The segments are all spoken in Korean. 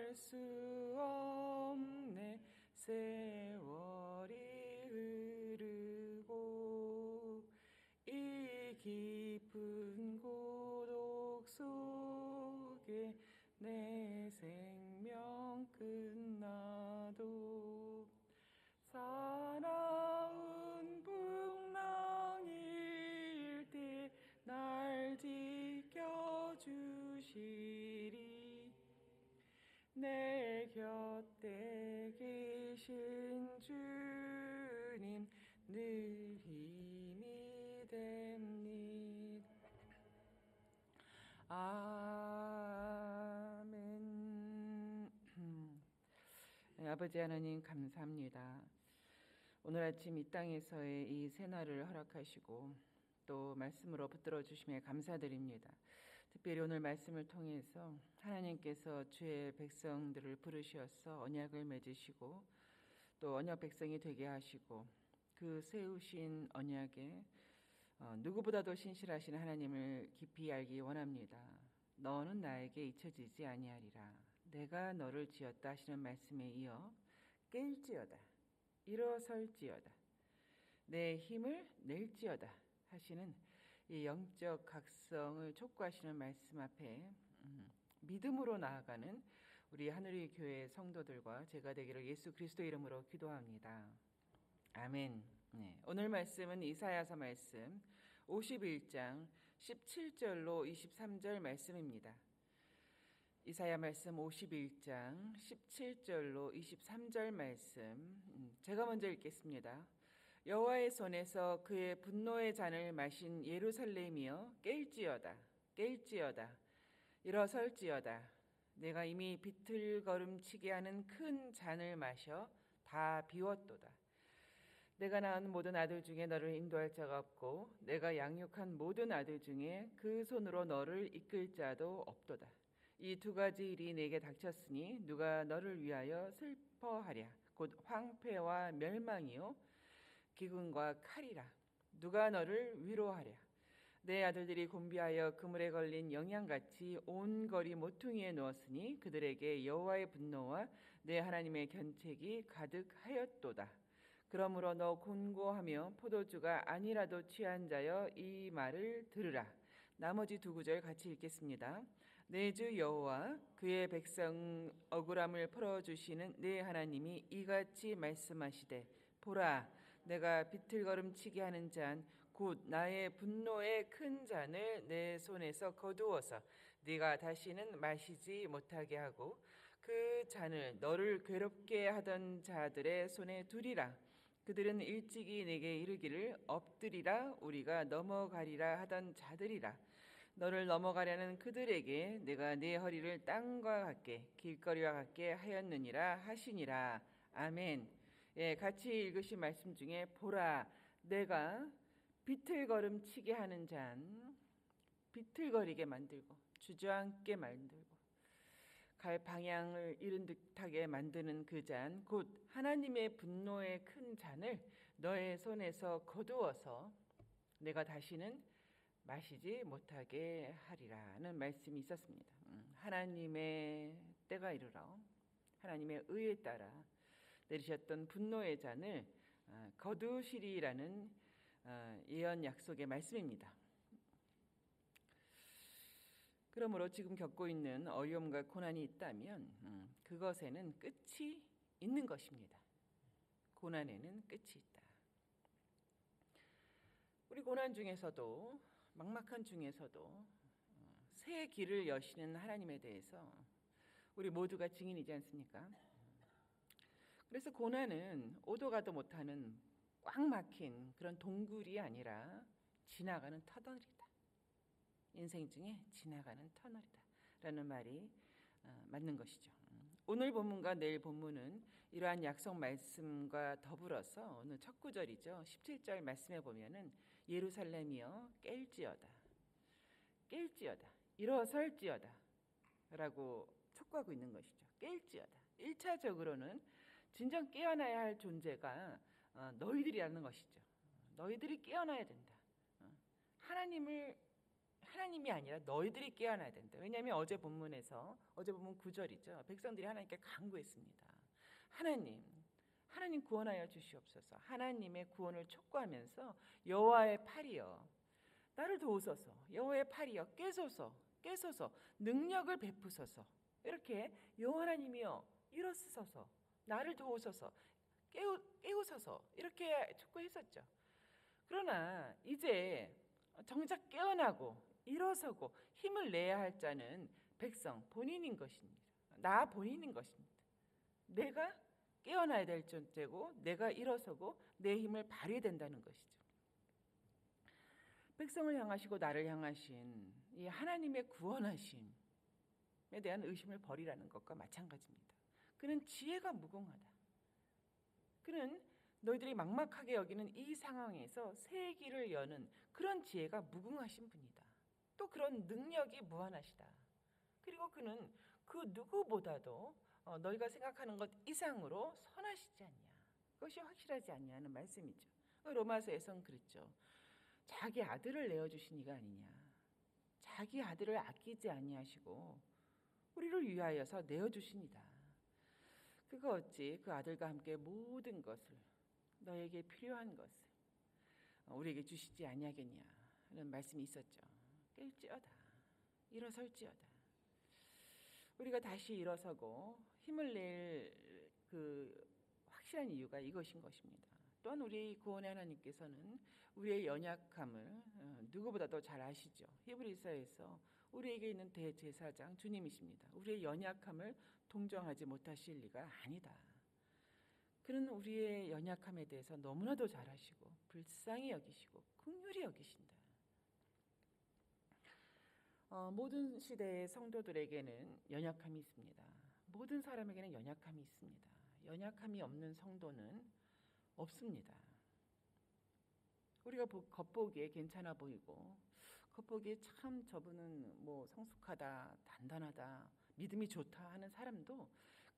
알 수 없네. 세월이 흐르고 이 깊은 고독 속에 내 생명 끝나도 사나운 풍랑일 때 날 지켜주시리. 내 곁에 계신 주님 늘 힘이 됩니다. 아멘. 아버지 하나님 감사합니다. 오늘 아침 이 땅에서의 이 새날을 허락하시고 또 말씀으로 붙들어 주심에 감사드립니다. 특별히 오늘 말씀을 통해서 하나님께서 주의 백성들을 부르셔서 언약을 맺으시고 또 언약 백성이 되게 하시고 그 세우신 언약에 누구보다도 신실하신 하나님을 깊이 알기 원합니다. 너는 나에게 잊혀지지 아니하리라. 내가 너를 지었다 하시는 말씀에 이어 깰지어다, 일어설지어다, 내 힘을 낼지어다 하시는 이 영적 각성을 촉구하시는 말씀 앞에 믿음으로 나아가는 우리 하늘의 교회 성도들과 제가 되기를 예수 그리스도 이름으로 기도합니다. 아멘. 네, 오늘 말씀은 이사야서 말씀 51장 17절로 23절 말씀입니다. 이사야 말씀 51장 17절로 23절 말씀 제가 먼저 읽겠습니다. 여호와의 손에서 그의 분노의 잔을 마신 예루살렘이여 깰지어다, 깰지어다, 일어설지어다. 내가 이미 비틀거름치게 하는 큰 잔을 마셔 다 비웠도다. 내가 낳은 모든 아들 중에 너를 인도할 자가 없고 내가 양육한 모든 아들 중에 그 손으로 너를 이끌 자도 없도다. 이 두 가지 일이 내게 닥쳤으니 누가 너를 위하여 슬퍼하랴. 곧 황폐와 멸망이요 기근과 칼이라. 누가 너를 위로하랴. 내 아들들이 곤비하여 그물에 걸린 영양같이 온 거리 모퉁이에 누웠으니 그들에게 여호와의 분노와 내 하나님의 견책이 가득하였도다. 그러므로 너 곤고하며 포도주가 아니라도 취한 자여 이 말을 들으라. 나머지 두 구절 같이 읽겠습니다. 내 주 여호와 그의 백성 억울함을 풀어주시는 내 하나님이 이같이 말씀하시되 보라, 내가 비틀거름치게 하는 잔 곧 나의 분노의 큰 잔을 내 손에서 거두어서 네가 다시는 마시지 못하게 하고 그 잔을 너를 괴롭게 하던 자들의 손에 두리라. 그들은 일찍이 내게 이르기를 엎드리라 우리가 넘어가리라 하던 자들이라. 너를 넘어가려는 그들에게 내가 네 허리를 땅과 같게 길거리와 같게 하였느니라 하시니라. 아멘. 예, 같이 읽으신 말씀 중에 보라, 내가 비틀거름치게 하는 잔, 비틀거리게 만들고 주저앉게 만들고 갈 방향을 잃은 듯하게 만드는 그 잔, 곧 하나님의 분노의 큰 잔을 너의 손에서 거두어서 내가 다시는 마시지 못하게 하리라는 말씀이 있었습니다. 하나님의 때가 이르러 하나님의 의에 따라 내리셨던 분노의 잔을 거두시리라는 예언 약속의 말씀입니다. 그러므로 지금 겪고 있는 어려움과 고난이 있다면 그것에는 끝이 있는 것입니다. 고난에는 끝이 있다. 우리 고난 중에서도 막막한 중에서도 새 길을 여시는 하나님에 대해서 우리 모두가 증인이지 않습니까? 그래서 고난은 오도 가도 못하는 꽉 막힌 그런 동굴이 아니라 지나가는 터널이다. 인생 중에 지나가는 터널이다 라는 말이 맞는 것이죠. 오늘 본문과 내일 본문은 이러한 약속 말씀과 더불어서 오늘 첫 구절이죠. 17절 말씀에 보면은 예루살렘이여 깰지어다, 깰지어다, 일어설지어다 라고 촉구하고 있는 것이죠. 깰지어다. 1차적으로는 진정 깨어나야 할 존재가 너희들이라는 것이죠. 너희들이 깨어나야 된다. 하나님이 아니라 너희들이 깨어나야 된다. 왜냐하면 어제 본문 9절이죠. 백성들이 하나님께 간구했습니다. 하나님 구원하여 주시옵소서. 하나님의 구원을 촉구하면서 여호와의 팔이여 나를 도우소서. 여호와의 팔이여 깨소서 능력을 베푸소서. 이렇게 여호와 하나님이여 일어서소서 나를 도우소서 깨우소서 이렇게 촉구했었죠. 그러나 이제 정작 깨어나고 일어서고 힘을 내야 할 자는 백성 본인인 것입니다. 나 본인인 것입니다. 내가 깨어나야 될 존재고 내가 일어서고 내 힘을 발휘해야 된다는 것이죠. 백성을 향하시고 나를 향하신 이 하나님의 구원하심에 대한 의심을 버리라는 것과 마찬가지입니다. 그는 지혜가 무궁하다. 그는 너희들이 막막하게 여기는 이 상황에서 새 길을 여는 그런 지혜가 무궁하신 분이다. 또 그런 능력이 무한하시다. 그리고 그는 그 누구보다도 너희가 생각하는 것 이상으로 선하시지 않냐. 그것이 확실하지 않냐는 말씀이죠. 로마서에서는 그랬죠. 자기 아들을 내어주신 이가 아니냐. 자기 아들을 아끼지 아니하시고 우리를 위하여서 내어주시니다. 그가 어찌 그 아들과 함께 모든 것을 너에게 필요한 것을 우리에게 주시지 아니하겠냐는 말씀이 있었죠. 깰지어다 일어설지어다. 우리가 다시 일어서고 힘을 낼 그 확실한 이유가 이것인 것입니다. 또한 우리 구원의 하나님께서는 우리의 연약함을 누구보다도 잘 아시죠. 히브리서에서 우리에게 있는 대제사장 주님이십니다. 우리의 연약함을 동정하지 못하실 리가 아니다. 그는 우리의 연약함에 대해서 너무나도 잘 아시고 불쌍히 여기시고 긍휼히 여기신다. 모든 시대의 성도들에게는 연약함이 있습니다. 모든 사람에게는 연약함이 있습니다. 연약함이 없는 성도는 없습니다. 우리가 겉보기에 괜찮아 보이고 겉보기에 참 저분은 뭐 성숙하다, 단단하다, 믿음이 좋다 하는 사람도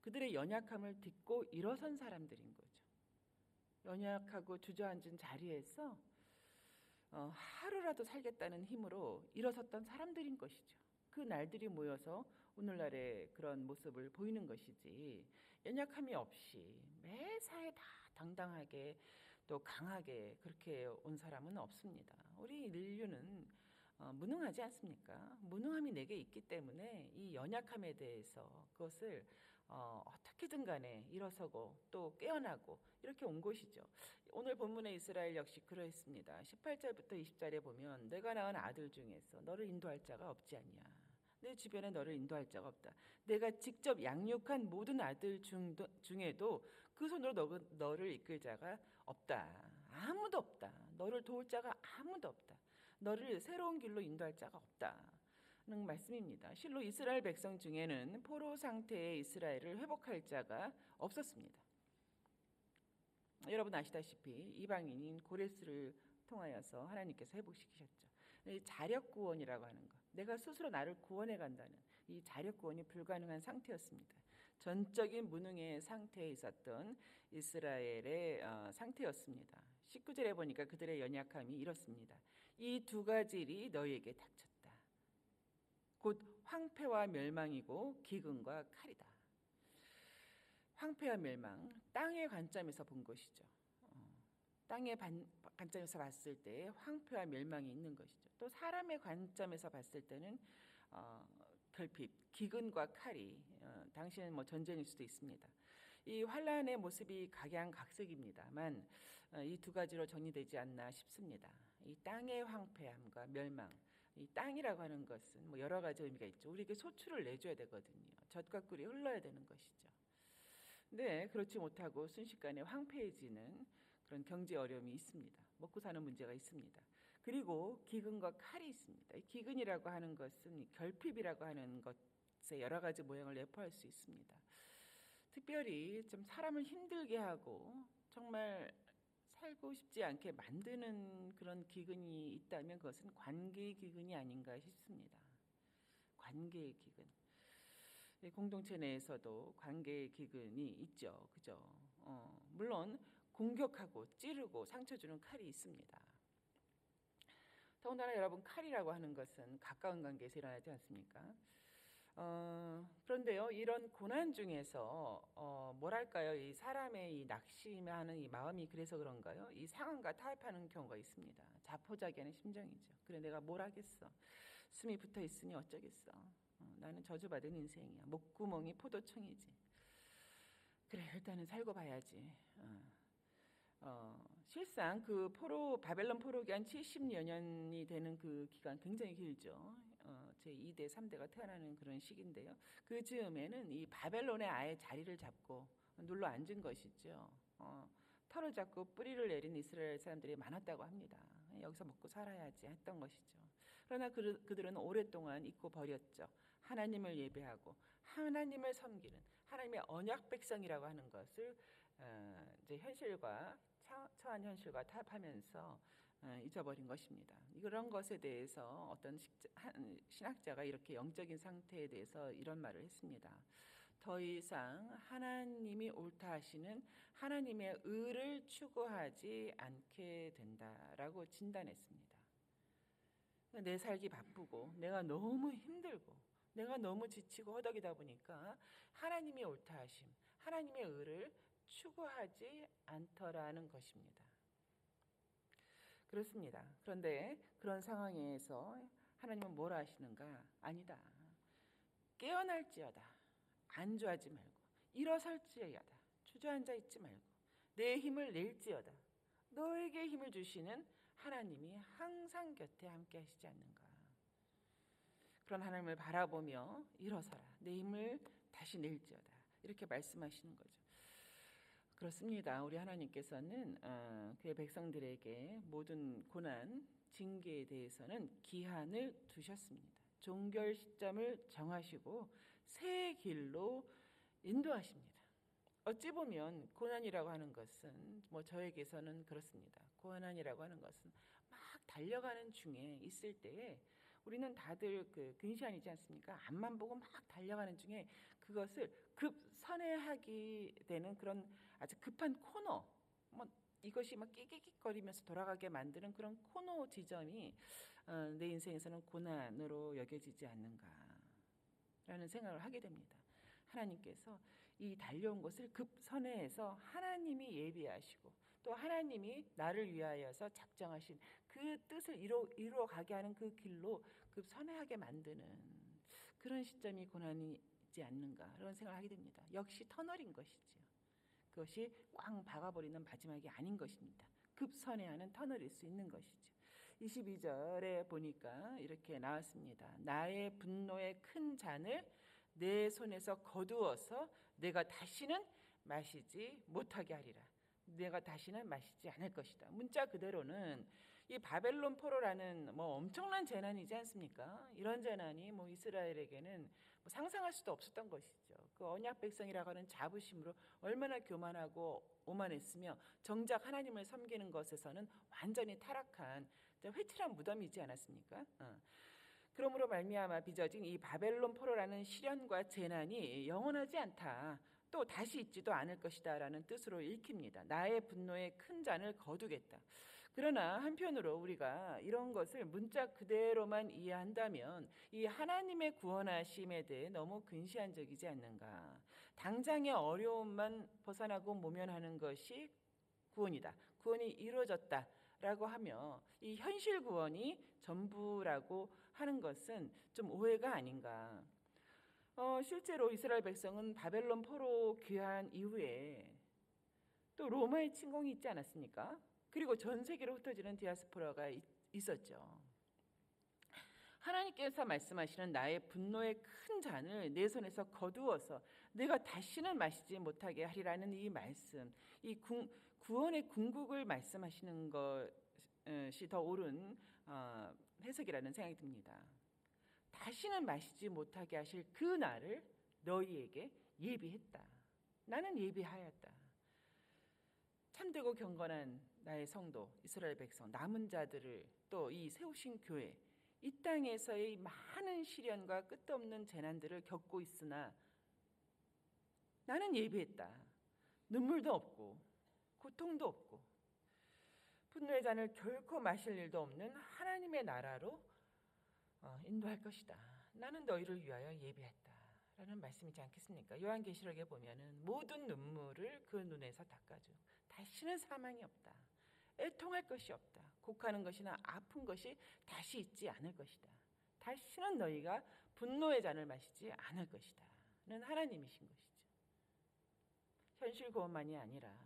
그들의 연약함을 딛고 일어선 사람들인 거죠. 연약하고 주저앉은 자리에서 하루라도 살겠다는 힘으로 일어섰던 사람들인 것이죠. 그 날들이 모여서 오늘날의 그런 모습을 보이는 것이지 연약함이 없이 매사에 다 당당하게 또 강하게 그렇게 온 사람은 없습니다. 우리 인류는 무능하지 않습니까? 무능함이 내게 있기 때문에 이 연약함에 대해서 그것을 어떻게든 간에 일어서고 또 깨어나고 이렇게 온 것이죠. 오늘 본문의 이스라엘 역시 그러했습니다. 18절부터 20절에 보면 내가 낳은 아들 중에서 너를 인도할 자가 없지 않냐. 내 주변에 너를 인도할 자가 없다. 내가 직접 양육한 모든 아들 중에도 그 손으로 너를 이끌 자가 없다. 아무도 없다. 너를 도울 자가 아무도 없다. 너를 새로운 길로 인도할 자가 없다는 말씀입니다. 실로 이스라엘 백성 중에는 포로 상태의 이스라엘을 회복할 자가 없었습니다. 여러분 아시다시피 이방인인 고레스를 통하여서 하나님께서 회복시키셨죠. 자력 구원이라고 하는 것, 내가 스스로 나를 구원해 간다는 이 자력 구원이 불가능한 상태였습니다. 전적인 무능의 상태에 있었던 이스라엘의 상태였습니다. 19절에 보니까 그들의 연약함이 이렇습니다. 이 두 가지 일이 너희에게 닥쳤다. 곧 황폐와 멸망이고 기근과 칼이다. 황폐와 멸망, 땅의 관점에서 본 것이죠. 땅의 관점에서 봤을 때 황폐와 멸망이 있는 것이죠. 또 사람의 관점에서 봤을 때는 결핍, 기근과 칼이 당시에는 뭐 전쟁일 수도 있습니다. 이 환란의 모습이 각양각색입니다만 이 두 가지로 정리되지 않나 싶습니다. 이 땅의 황폐함과 멸망, 이 땅이라고 하는 것은 뭐 여러 가지 의미가 있죠. 우리에게 소출을 내줘야 되거든요. 젖과 꿀이 흘러야 되는 것이죠. 근데 그렇지 못하고 순식간에 황폐해지는 그런 경제 어려움이 있습니다. 먹고 사는 문제가 있습니다. 그리고 기근과 칼이 있습니다. 이 기근이라고 하는 것은 결핍이라고 하는 것의 여러 가지 모양을 내포할 수 있습니다. 특별히 좀 사람을 힘들게 하고 정말 살고 싶지 않게 만드는 그런 기근이 있다면 그것은 관계의 기근이 아닌가 싶습니다. 관계의 기근. 공동체 내에서도 관계의 기근이 있죠. 그죠? 물론 공격하고 찌르고 상처 주는 칼이 있습니다. 더군다나 여러분, 칼이라고 하는 것은 가까운 관계에서 일어나지 않습니까? 그런데요, 이런 고난 중에서 뭐랄까요, 이 사람의 이 낙심하는 이 마음이 그래서 그런가요? 이 상황과 타협하는 경우가 있습니다. 자포자기하는 심정이죠. 그래, 내가 뭘 하겠어? 숨이 붙어 있으니 어쩌겠어? 나는 저주받은 인생이야. 목구멍이 포도청이지. 그래, 일단은 살고 봐야지. 실상 그 바벨론 포로 기간 70여 년이 되는 그 기간 굉장히 길죠. 제 2대, 3대가 태어나는 그런 시기인데요. 그 즈음에는 이 바벨론에 아예 자리를 잡고 눌러 앉은 것이죠. 털을 잡고 뿌리를 내린 이스라엘 사람들이 많았다고 합니다. 여기서 먹고 살아야지 했던 것이죠. 그러나 그들은 오랫동안 잊고 버렸죠. 하나님을 예배하고 하나님을 섬기는 하나님의 언약 백성이라고 하는 것을 이제 현실과 처한 현실과 타협하면서 잊어버린 것입니다. 이런 것에 대해서 어떤 신학자가 이렇게 영적인 상태에 대해서 이런 말을 했습니다. 더 이상 하나님이 옳다 하시는 하나님의 의를 추구하지 않게 된다라고 진단했습니다. 내 살기 바쁘고 내가 너무 힘들고 내가 너무 지치고 허덕이다 보니까 하나님이 옳다 하심, 하나님의 의를 추구하지 않더라는 것입니다. 그렇습니다. 그런데 그런 상황에서 하나님은 뭐라 하시는가? 아니다. 깨어날지어다. 안주하지 말고 일어설지어다. 주저앉아 있지 말고 내 힘을 낼지어다. 너에게 힘을 주시는 하나님이 항상 곁에 함께 하시지 않는가? 그런 하나님을 바라보며 일어서라. 내 힘을 다시 낼지어다. 이렇게 말씀하시는 거죠. 그렇습니다. 우리 하나님께서는 그의 백성들에게 모든 고난, 징계에 대해서는 기한을 두셨습니다. 종결 시점을 정하시고 새 길로 인도하십니다. 어찌 보면 고난이라고 하는 것은 저에게서는 그렇습니다. 고난이라고 하는 것은 막 달려가는 중에 있을 때에 우리는 다들 근시안이지 않습니까? 앞만 보고 막 달려가는 중에 그것을 급선회하게 되는 그런 아주 급한 코너, 이것이 막 끼끼끼거리면서 돌아가게 만드는 그런 코너 지점이 내 인생에서는 고난으로 여겨지지 않는가라는 생각을 하게 됩니다. 하나님께서 이 달려온 것을 급선회해서 하나님이 예비하시고 또 하나님이 나를 위하여서 작정하신 그 뜻을 이루어가게 하는 그 길로 급선회하게 만드는 그런 시점이 고난이지 않는가 그런 생각을 하게 됩니다. 역시 터널인 것이지요. 그것이 꽝 박아버리는 마지막이 아닌 것입니다. 급선회하는 터널일 수 있는 것이죠. 22절에 보니까 이렇게 나왔습니다. 나의 분노의 큰 잔을 내 손에서 거두어서 내가 다시는 마시지 못하게 하리라. 내가 다시는 마시지 않을 것이다. 문자 그대로는 이 바벨론 포로라는 엄청난 재난이지 않습니까? 이런 재난이 이스라엘에게는 상상할 수도 없었던 것이죠. 그 언약 백성이라고 하는 자부심으로 얼마나 교만하고 오만했으며 정작 하나님을 섬기는 것에서는 완전히 타락한 회칠한 무덤이지 않았습니까? 그러므로 말미암아 빚어진 이 바벨론 포로라는 시련과 재난이 영원하지 않다. 또 다시 있지도 않을 것이다 라는 뜻으로 읽힙니다. 나의 분노의 큰 잔을 거두겠다. 그러나 한편으로 우리가 이런 것을 문자 그대로만 이해한다면 이 하나님의 구원하심에 대해 너무 근시안적이지 않는가. 당장의 어려움만 벗어나고 모면하는 것이 구원이다. 구원이 이루어졌다라고 하며 이 현실 구원이 전부라고 하는 것은 좀 오해가 아닌가. 실제로 이스라엘 백성은 바벨론 포로 귀환 이후에 또 로마의 침공이 있지 않았습니까? 그리고 전 세계로 흩어지는 디아스포라가 있었죠. 하나님께서 말씀하시는 나의 분노의 큰 잔을 내 손에서 거두어서 내가 다시는 마시지 못하게 하리라는 이 말씀, 이 구원의 궁극을 말씀하시는 것이 더 옳은 해석이라는 생각이 듭니다. 다시는 마시지 못하게 하실 그 날을 너희에게 예비했다. 나는 예비하였다. 참되고 경건한 나의 성도 이스라엘 백성 남은 자들을 또 이 세우신 교회 이 땅에서의 많은 시련과 끝도 없는 재난들을 겪고 있으나 나는 예비했다. 눈물도 없고 고통도 없고 분노의 잔을 결코 마실 일도 없는 하나님의 나라로 인도할 것이다. 나는 너희를 위하여 예비했다. 라는 말씀이지 않겠습니까? 요한계시록에 보면은 모든 눈물을 그 눈에서 닦아줘. 다시는 사망이 없다. 애통할 것이 없다. 곡하는 것이나 아픈 것이 다시 있지 않을 것이다. 다시는 너희가 분노의 잔을 마시지 않을 것이다. 는 하나님이신 것이죠. 현실 구원만이 아니라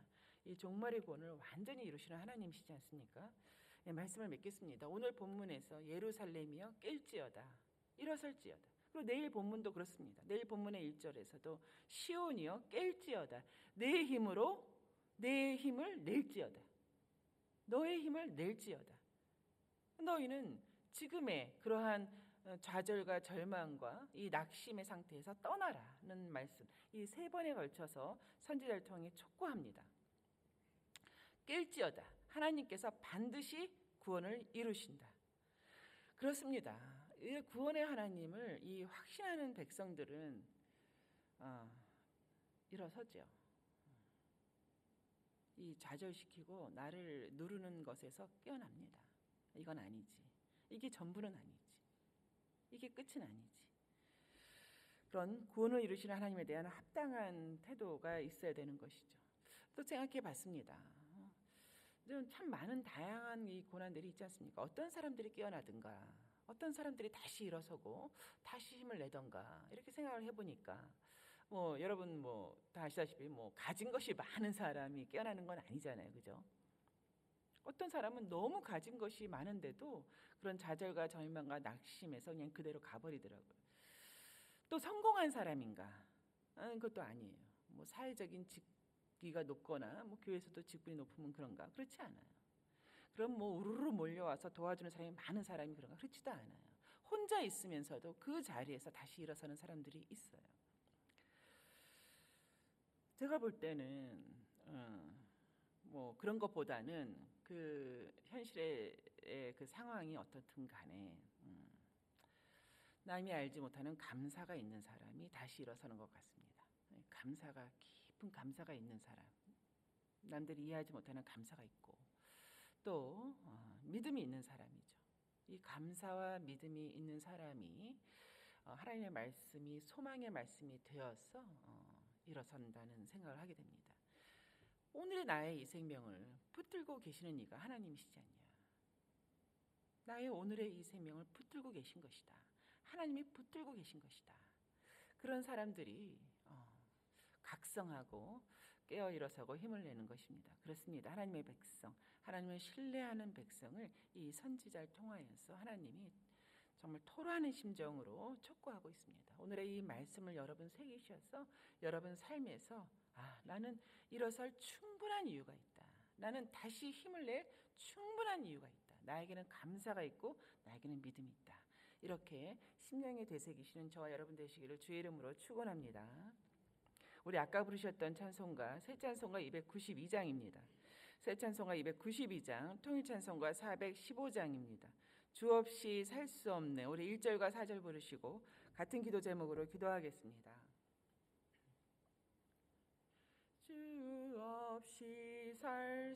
이 종말의 구원을 완전히 이루시는 하나님이시지 않습니까? 네, 말씀을 맺겠습니다. 오늘 본문에서 예루살렘이여 깰지어다. 일어설지어다. 그리고 내일 본문도 그렇습니다. 내일 본문의 1절에서도 시온이여 깰지어다. 내 힘으로 내 힘을 낼지어다. 너의 힘을 낼지어다. 너희는 지금의 그러한 좌절과 절망과 이 낙심의 상태에서 떠나라는 말씀, 이 3번에 걸쳐서 선지자를 통해 촉구합니다. 깰지어다. 하나님께서 반드시 구원을 이루신다. 그렇습니다. 이 구원의 하나님을 이 확신하는 백성들은 일어서죠. 이 좌절시키고 나를 누르는 것에서 깨어납니다. 이건 아니지. 이게 전부는 아니지. 이게 끝은 아니지. 그런 구원을 이루시는 하나님에 대한 합당한 태도가 있어야 되는 것이죠. 또 생각해 봤습니다. 참 많은 다양한 이 고난들이 있지 않습니까? 어떤 사람들이 깨어나든가, 어떤 사람들이 다시 일어서고 다시 힘을 내던가 이렇게 생각을 해보니까 여러분 다 아시다시피 가진 것이 많은 사람이 깨어나는 건 아니잖아요, 그죠? 어떤 사람은 너무 가진 것이 많은데도 그런 좌절과 절망과 낙심에서 그냥 그대로 가버리더라고요. 또 성공한 사람인가? 그것도 아니에요. 사회적인 직위가 높거나 교회에서도 직분이 높으면 그런가? 그렇지 않아요. 그럼 우르르 몰려와서 도와주는 사람이 많은 사람이 그런가? 그렇지도 않아요. 혼자 있으면서도 그 자리에서 다시 일어서는 사람들이 있어요. 제가 볼 때는 그런 것보다는 그 현실의 그 상황이 어떻든 간에 남이 알지 못하는 감사가 있는 사람이 다시 일어서는 것 같습니다. 감사가, 깊은 감사가 있는 사람, 남들이 이해하지 못하는 감사가 있고 또 믿음이 있는 사람이죠. 이 감사와 믿음이 있는 사람이 하나님의 말씀이 소망의 말씀이 되어서 일어선다는 생각을 하게 됩니다. 오늘의 나의 이 생명을 붙들고 계시는 이가 하나님이시지 않냐. 나의 오늘의 이 생명을 붙들고 계신 것이다. 하나님이 붙들고 계신 것이다. 그런 사람들이 각성하고 깨어 일어서고 힘을 내는 것입니다. 그렇습니다. 하나님의 백성, 하나님을 신뢰하는 백성을 이 선지자를 통하여서 하나님이 정말 토로하는 심정으로 촉구하고 있습니다. 오늘의 이 말씀을 여러분 새기셔서 여러분 삶에서 나는 일어설 충분한 이유가 있다. 나는 다시 힘을 낼 충분한 이유가 있다. 나에게는 감사가 있고 나에게는 믿음이 있다. 이렇게 심령에 되새기시는 저와 여러분 되시기를 주의 이름으로 축원합니다. 우리 아까 부르셨던 찬송가 새 찬송가 292장입니다. 새 찬송가 292장, 통일 찬송가 415장입니다. 주 없이 살 수 없네. 우리 1절과 4절 부르시고 같은 기도 제목으로 기도하겠습니다. 주 없이 살